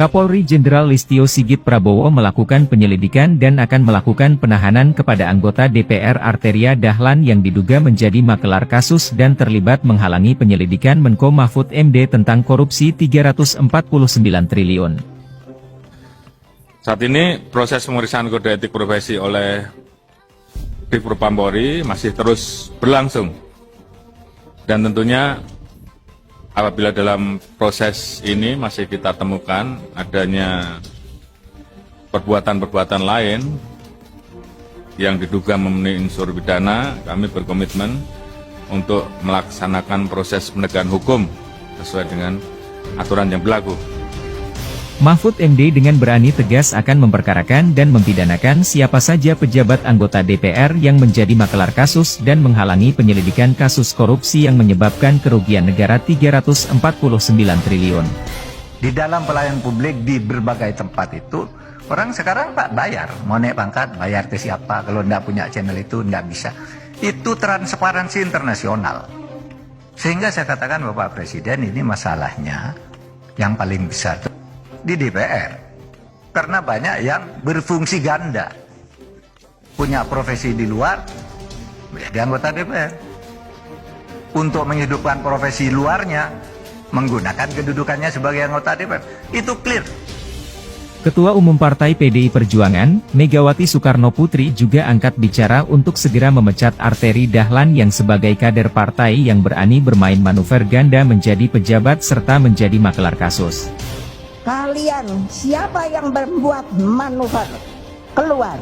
Kapolri Jenderal Listio Sigit Prabowo melakukan penyelidikan dan akan melakukan penahanan kepada anggota DPR Arteria Dahlan yang diduga menjadi makelar kasus dan terlibat menghalangi penyelidikan Menko Mahfud MD tentang korupsi 349 triliun. Saat ini proses pemeriksaan kode etik profesi oleh Divpropam-Polri masih terus berlangsung. Dan tentunya apabila dalam proses ini masih kita temukan adanya perbuatan-perbuatan lain yang diduga memenuhi unsur pidana, kami berkomitmen untuk melaksanakan proses penegakan hukum sesuai dengan aturan yang berlaku. Mahfud MD dengan berani tegas akan memperkarakan dan mempidanakan siapa saja pejabat anggota DPR yang menjadi makelar kasus dan menghalangi penyelidikan kasus korupsi yang menyebabkan kerugian negara 349 triliun. Di dalam pelayanan publik di berbagai tempat itu, orang sekarang Pak bayar, mau naik pangkat bayar ke siapa, kalau enggak punya channel itu enggak bisa. Itu transparansi internasional. Sehingga saya katakan Bapak Presiden ini masalahnya yang paling besar di DPR, karena banyak yang berfungsi ganda, punya profesi di luar, menjadi anggota DPR. Untuk menghidupkan profesi luarnya, menggunakan kedudukannya sebagai anggota DPR, itu clear. Ketua Umum Partai PDI Perjuangan, Megawati Soekarnoputri juga angkat bicara untuk segera memecat Arteri Dahlan yang sebagai kader partai yang berani bermain manuver ganda menjadi pejabat serta menjadi makelar kasus. Kalian siapa yang membuat manuver keluar?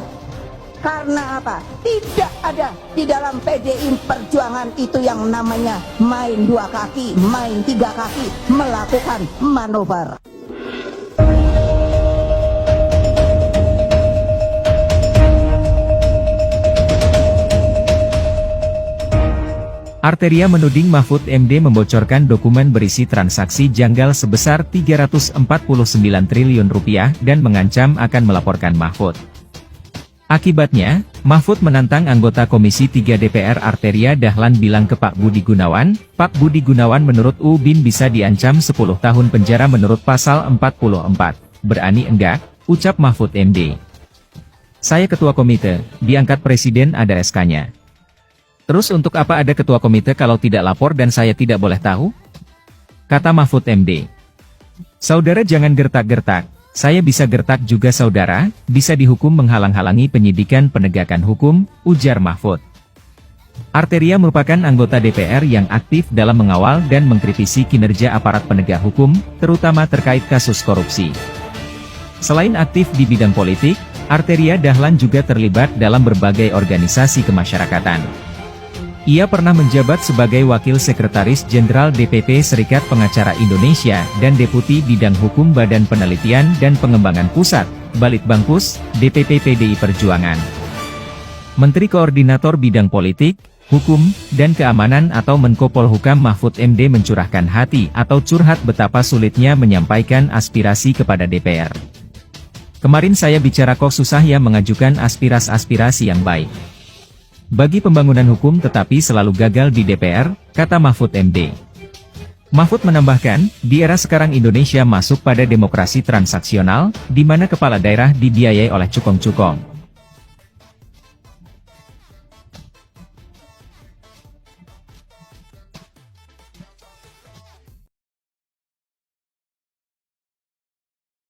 Karena apa? Tidak ada di dalam PDI Perjuangan itu yang namanya main dua kaki, main tiga kaki, melakukan manuver. Arteria menuding Mahfud MD membocorkan dokumen berisi transaksi janggal sebesar 349 triliun rupiah dan mengancam akan melaporkan Mahfud. Akibatnya, Mahfud menantang anggota Komisi 3 DPR Arteria Dahlan bilang ke Pak Budi Gunawan, Pak Budi Gunawan menurut UBIN bisa diancam 10 tahun penjara menurut pasal 44. Berani enggak, ucap Mahfud MD. Saya ketua komite, diangkat presiden ada SK-nya. Terus untuk apa ada ketua komite kalau tidak lapor dan saya tidak boleh tahu? Kata Mahfud MD. Saudara jangan gertak-gertak, saya bisa gertak juga saudara, bisa dihukum menghalang-halangi penyidikan penegakan hukum, ujar Mahfud. Arteria merupakan anggota DPR yang aktif dalam mengawal dan mengkritisi kinerja aparat penegak hukum, terutama terkait kasus korupsi. Selain aktif di bidang politik, Arteria Dahlan juga terlibat dalam berbagai organisasi kemasyarakatan. Ia pernah menjabat sebagai Wakil Sekretaris Jenderal DPP Serikat Pengacara Indonesia dan Deputi Bidang Hukum Badan Penelitian dan Pengembangan Pusat, Balitbangpus, DPP PDI Perjuangan. Menteri Koordinator Bidang Politik, Hukum, dan Keamanan atau Menko Polhukam Mahfud MD mencurahkan hati atau curhat betapa sulitnya menyampaikan aspirasi kepada DPR. Kemarin saya bicara kok susah ya mengajukan aspirasi yang baik. Bagi pembangunan hukum tetapi selalu gagal di DPR, kata Mahfud MD. Mahfud menambahkan, di era sekarang Indonesia masuk pada demokrasi transaksional, di mana kepala daerah dibiayai oleh cukong-cukong.